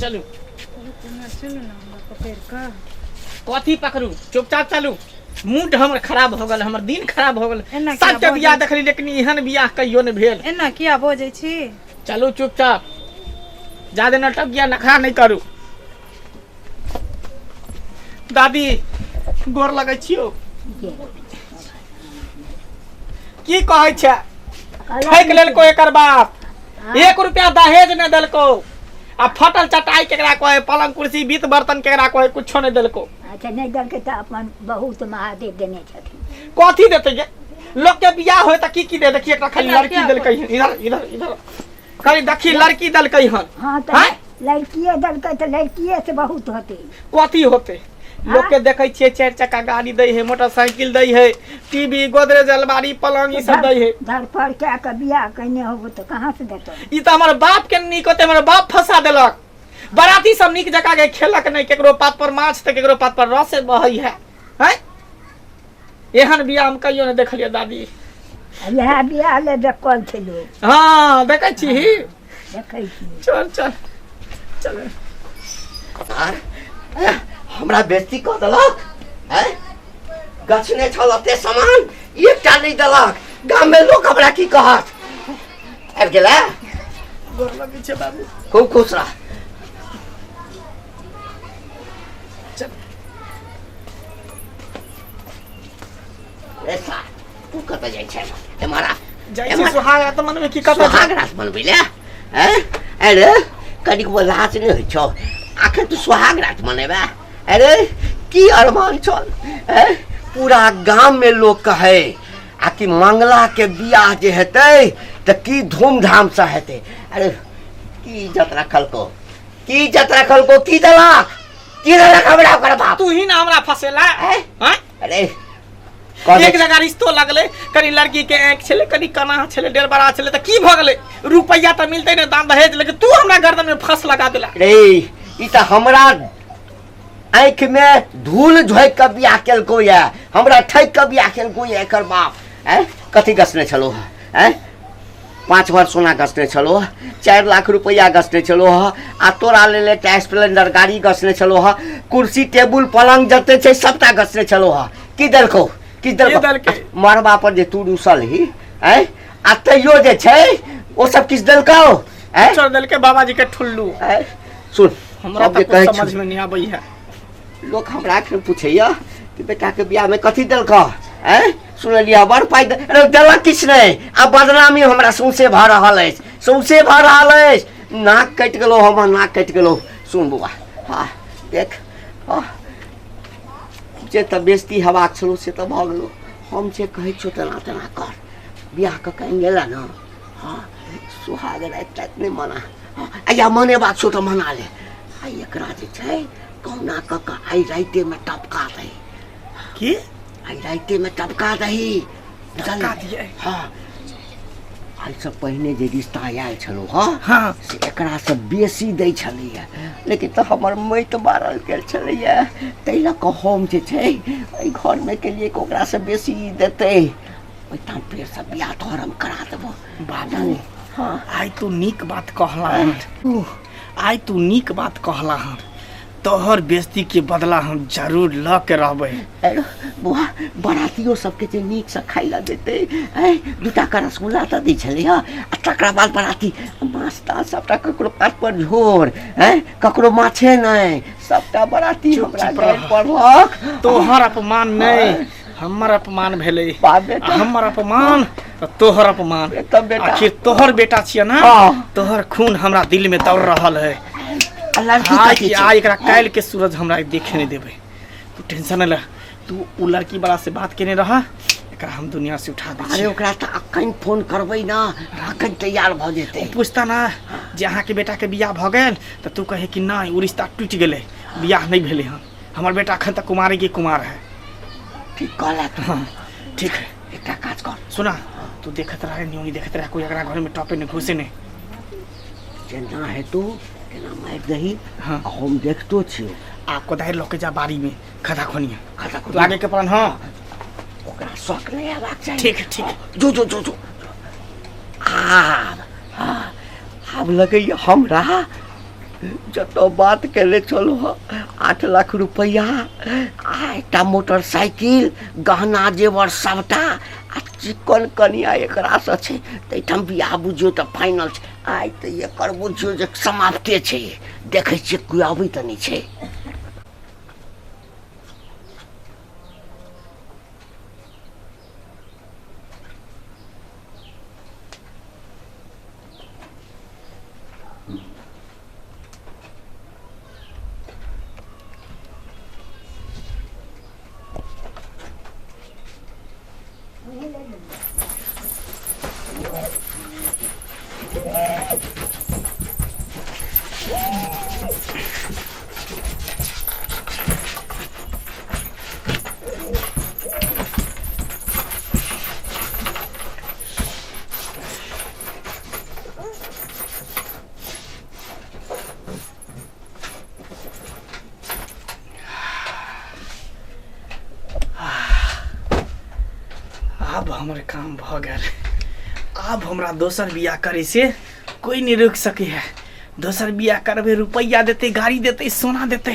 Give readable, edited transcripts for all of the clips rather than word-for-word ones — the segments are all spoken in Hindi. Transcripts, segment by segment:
चलू चलू ना पकड़ का कथी पकड़ू चुपचाप चलू मूड हमर खराब हो गल हमर दिन खराब हो गल एना सबके बियाह देखली लेकिन एहन बियाह कहियो नहीं भेल एना किया बजै छी चलू चुपचाप ज्यादा नाटक या नखरा नहीं करू दादी गोर लगै छियो की कहै छै ठैक लेलको एकर बाप 1 रुपया दहेज नहीं देलको आ फटल चटाई केकरा कहे पलंग कुर्सी बीत बर्तन केकरा कहे कुछो नहीं देलको अच्छा नहीं देलकै त अपन बहुत महादेव देने छथिन कथी देते गे लोग के बियाह होय त की दे देखिए एकरा खाली लड़की देलकै इधर इधर इधर खाली देखी लड़की देलकै हन हां त लड़कीए देलकै त लड़कीए से बहुत होते कथी होते लोग के देखै छियै 4 चक्का गाड़ी दै है मोटरसाइकिल दै है टीवी गोदरेज अलमारी पलंग ई सब दै है धरफड़ के के बियाह कने होबो त कहां से देतौ ई त हमर बाप के नीक होते हमर बाप फंसा देलक बराती सब नीक जका के खेलक नहीं केकरो पात पर माछ त केकरो पात पर रस बहै है हैं एहन बियाह हम कहियो नहीं देखलिए दादी यह बियाह ले देखल छै लोग हां देखै छी देखै छी चल चल चल हमरा बेइज्जती क देलक हैं गछने छलते सामान एकटा नहीं देलक गाम में लोग हमरा की कहत आबि गेला गोर लगै छै बाबू खूब खुश रह चल ऐसा तू कत जाय छै ए मारा जाय छै सुहाग रात मन में की कत सुहाग रात मनबै ले हैं अरे कनिक लाज नहीं होइ छौ आखिर तू सुहाग रात मनेबा अरे की अरमान चल पूरा गांव में लोग कहे आ कि मंगला के बियाह जे हेतै त की धूमधाम से हेतै अरे की इज्जत रखल को की देलक की देलक हमरा ओकर बाप तू ही ना हमरा फसेला हैं अरे एक जगह रिश्तो लगले कनी लड़की के आंख छले कनी कना छले डेढ़ बड़ा छले त की भ गेले रुपया त मिलते ने दाम दहेज लेकिन तू हमरा गर्दन में फंस लगा देला रे ई त हमरा आँख में धूल झोंक के बियाह केलको या हमरा ठैक के बियाह केलको या एकर बाप कथी गसने छलो 5 भर सोना गसने छलो 4 लाख रुपया गसने छलो आ तोरा ले स्प्लेंडर गाड़ी गसने छलो कुर्सी टेबुल पलंग जते छै सबटा गसने छलो की देलको मरबा पर जे तू रुसल ही आ तैयो जे छै ओ सब किस देलको छोड़ देलके बाबाजी के ठुल्लू सुन हमरा त कुछ समझ में नहीं आबै है लोग हमरा के पूछैया कि बेटा के बियाह में कथी देलको सुनलिया बड़ पाई देलक किछ नहीं आ बदनामी हमरा सौंसे भ रहल अछि नाक कट गेलो हमर नाक कट गेलो सुन बुआ हां देख जे त बेइज्जती हवाक छलो से त भ गेलो हम जे कहै छौ तना तना कर बियाह क कहीं गेला न हां सुहाग रात तक नहीं मना या मने बात छौ त मना ले आई एकरा जे छै कौना क आई राइते में टपका दही की आई राइते में टपका दही टपका दिए हां आई सब पहिने जे रिश्ता आयल छलो हां से एकरा से बेसी दै छलिए लेकिन त हमर मैत मारल गेल छलिए तैला क हम जे छै एई घर में के लिए ओकरा से बेसी देतै ओइ ता फेर से बियाह तोहर हम करा देबो बाबू हां आई तू नीक बात कहला आई तू नीक बात कहला हन तोहर बेइज्जती के बदला हम जरूर ल के रहबै अरे बुआ बरातियों सबके जे नीक से खाइला देते दूटा का रसगुल्ला त दै छले आ तकरा बाद बराती नाश्ता सबटा ककरो पात पर झोर ककरो माछे नहीं सबटा बराती हमरा घर पड़लक तोहर अपमान नहीं हमर अपमान भेलै हमर अपमान तोहर अपमान आखिर तोहर बेटा छियै ना तोहर खून हमरा दिल में दौड़ रहल है एकरा काल के सूरज हमरा देखे नहीं देबे तू टेंशन न ले तू उ लड़की वाला से बात केने रहा एकरा हम दुनिया से उठा दे अरे ओकरा त अखन फोन करबै ना अखन तैयार भ जेतै पूछता ना जे अहाँ के बेटा के बियाह भ गेल त तू कहे कि नहीं उ रिश्ता टूट गेलै बियाह नहीं भेलै हन हमर बेटा अखन तक कुमारी के कुमार है ठीक कहला हां ठीक है एकटा काज कर सुना तू देखत रहे न्योनी देखत रहे कोई अगला घर में टॉपे ने घुसे ने जेना है तू केना मार दही हां हम देखतो छियो आपको दाहिर लोके जा बारी में खदा खोनिया तू आगे के प्लान हां ओकरा शौक नहीं आबाक चाहिए ठीक ठीक जो अब लगे हमरा जतो बात केले चलो 8 लाख रुपया आ एकटा मोटरसाइकिल गहना जेवर सबटा आ चिकन कनिया एकरा से छै तैठाम बियाह बुझियो त फाइनल छै आइ त एकर बुझियो जे समाप्ते छै देखै छियै कोई आबै त नहि छै अब हमारे काम भ गए। अब हमरा दोसर बियाह करे से कोई नहीं रोक सके है। दोसर बियाह करबे रुपया देते गाड़ी देते सोना देते।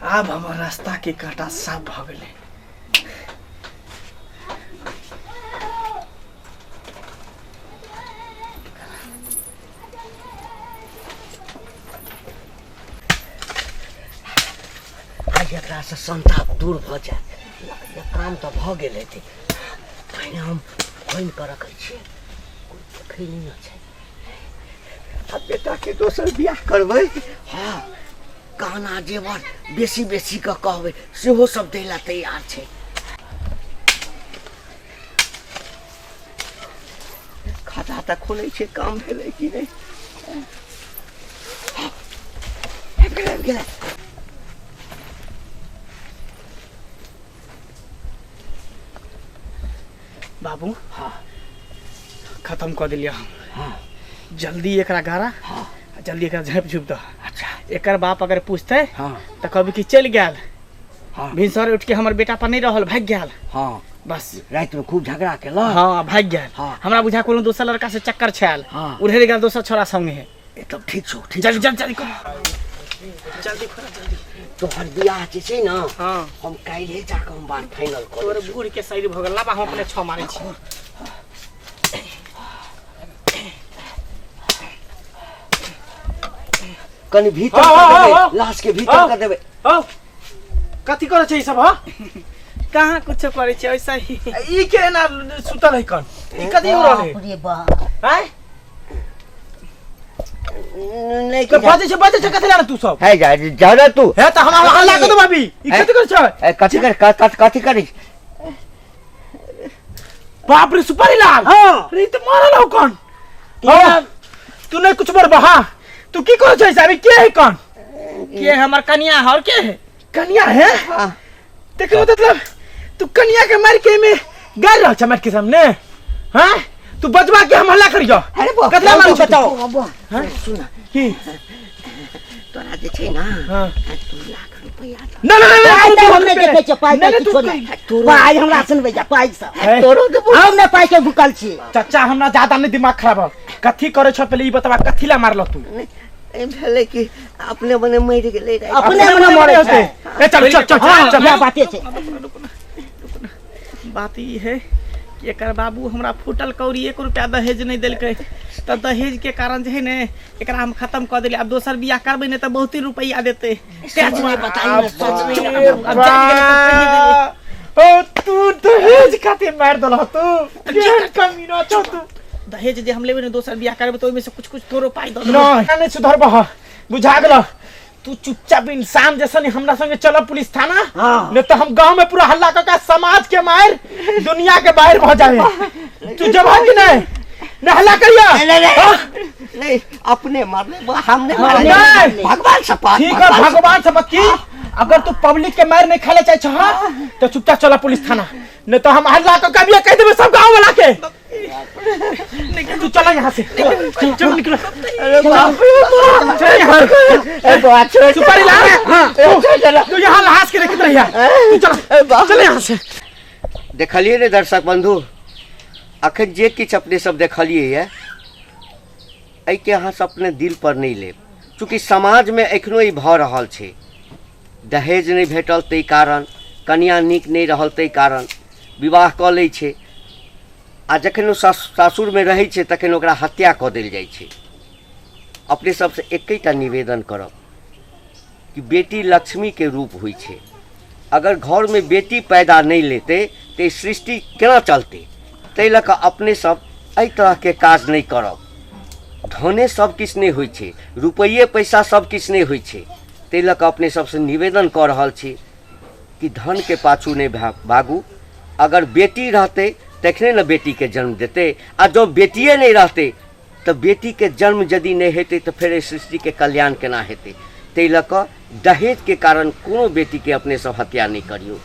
अब हमार रास्ता के कांटा साफ भ गए। एकरा से संताप दूर भ जाए ये काम तो भ गेल हेतै पहिने हम फोन कर रखै छियै कोई देखै नहि छै अब बेटा के दोसर बियाह करबै हाँ गहना जेवर बेसी बेसी के कहबै सेहो सब दै ला तैयार छै खाता त खोलै छै काम भेलै कि नहि गेलै बाबू हाँ खत्म कर दिलिया हम हाँ जल्दी एकरा गारा हाँ जल्दी एकरा झप झुप दो अच्छा एकर बाप अगर पूछते हाँ तो कभी कि चल गया हाँ भिनसर उठ के हमर बेटा पर नहीं रहल भाग गया हाँ बस रात में खूब झगड़ा केला हाँ भाग गया हाँ हमरा बुझा कोनो दोसर लड़का से चक्कर छल हाँ उधर गया दोसर छोरा संगे है ए तब ठीक छौ ठीक जल्दी जल्दी जल्दी जल्दी खोला जल्दी तोहर बियाह छै ना हां हम काल्हि जाके हम बात फाइनल कर तोर बूढ़ के सैर भ गेल लाबा हम अपने छ मारै छी कनी भीतर कर देबे लाश के भीतर कर देबे ओ कथि करे छै सब ह कहां कुछ करे छै ऐसा ही ई के ना सुतल है कन ई कथि हो रहले अरे बा हैं नहीं के बाजे छै कथि लाना तू सब है जा रे तू है त हमरा हल्ला कर दो भाभी ई कथि करे छै कथि करी बाप रे सुपारी लाल हां रे त मारल हो कौन तू नहीं कुछ बरबा हां तू की करे छै साहब के है कौन के हमर कन्या है और के है कन्या है हां देखो मतलब तू कन्या के मार के में गाल रह छ मार के सामने हां तू बचवा के हम हल्ला करियो अरे कतला मारू बताओ हां सुन की तोरा जे छै ना हां 2 लाख रुपया ना हमने देखे छ पाई के छोड़ पाई हमरा सुनबे जा पाई सब तोरो हम ने पाई के भुकल छी चाचा हमरा ज्यादा नहीं दिमाग खराब हो कथि करे छ पहले ई बतवा कथि ला मारलो तू ए भेले कि अपने मने मर गेले अपने मने मरे होते ए चल चल चल चल बाते छै बात ई है कि एकर बाबू हमरा फूटल कौड़ी 1 रुपया दहेज नहीं देलकै त दहेज के कारण जे है ने एकरा हम खत्म कर देले अब दोसर बियाह करबै ने त बहुत ही रुपया देते सच में बताई ना सच में ओ तू दहेज खातिर मार दल तू केहन कमीना छ तू दहेज जे हम लेबे ने दोसर बियाह करबै त ओइ में से कुछ तोरो पाई दो नहीं सुधरबा बुझा गेल तू चुपचाप इंसान जैसा नहीं हमरा संगे चलो पुलिस थाना नहीं तो हम गांव में पूरा हल्ला करके समाज के मार दुनिया के बाहर पहुंच जाए तू जवाब कि नहीं हल्ला करिया नहीं अपने मारले हमने मारले भगवान शपथ ठीक है भगवान शपथ की अगर तू पब्लिक के मार नहीं खाले चाहे छहा तो चुपचाप चला पुलिस थाना नहीं तो हम हल्ला को कभी कह देबे सब गांव वाला के तू चला यहाँ से चल निकल अरे बाप रे बात सुपारी ला तू यहाँ लाश के रखत रहिया तू चल यहाँ से देखलिए रे दर्शक बंधु अखन जे किछ अपने सब देखलिए है एहिके अहाँ सब अपने दिल पर नहीं लेब, चूँकि समाज में एखनो ई भऽ रहल छै। दहेज नहीं भेटल ताहि कारण, कन्या नीक नहीं रहल ताहि कारण विवाह कऽ लै छै, आ जखन ओ सासुर में रहै छै तखन ओकरा हत्या कऽ देल जाइ छै। अपने सबसे एकैटा निवेदन करब कि बेटी लक्ष्मी के रूप होइ छै। अगर घर में बेटी पैदा नहीं लेते तो ई सृष्टि केना चलते। ताहि लऽ कऽ अपने सब एहि तरह के काज नहीं करब। धने सब किछु नहीं होइ छै, रुपये पैसा सब किछु नहीं होइ छै। ताहि लऽ कऽ अपने सबसे निवेदन कऽ रहल छी कि धन के पाछू नहीं भागू। अगर बेटी रहते तखने न बेटी के जन्म देते, आ जो बेटिए नहीं रहते तो बेटी के जन्म यदि नहीं हेतै तो फिर सृष्टि के कल्याण केना हेतै। ताहि लऽ कऽ दहेज के कारण कोनो बेटी के अपने सब हत्या नहीं करियो।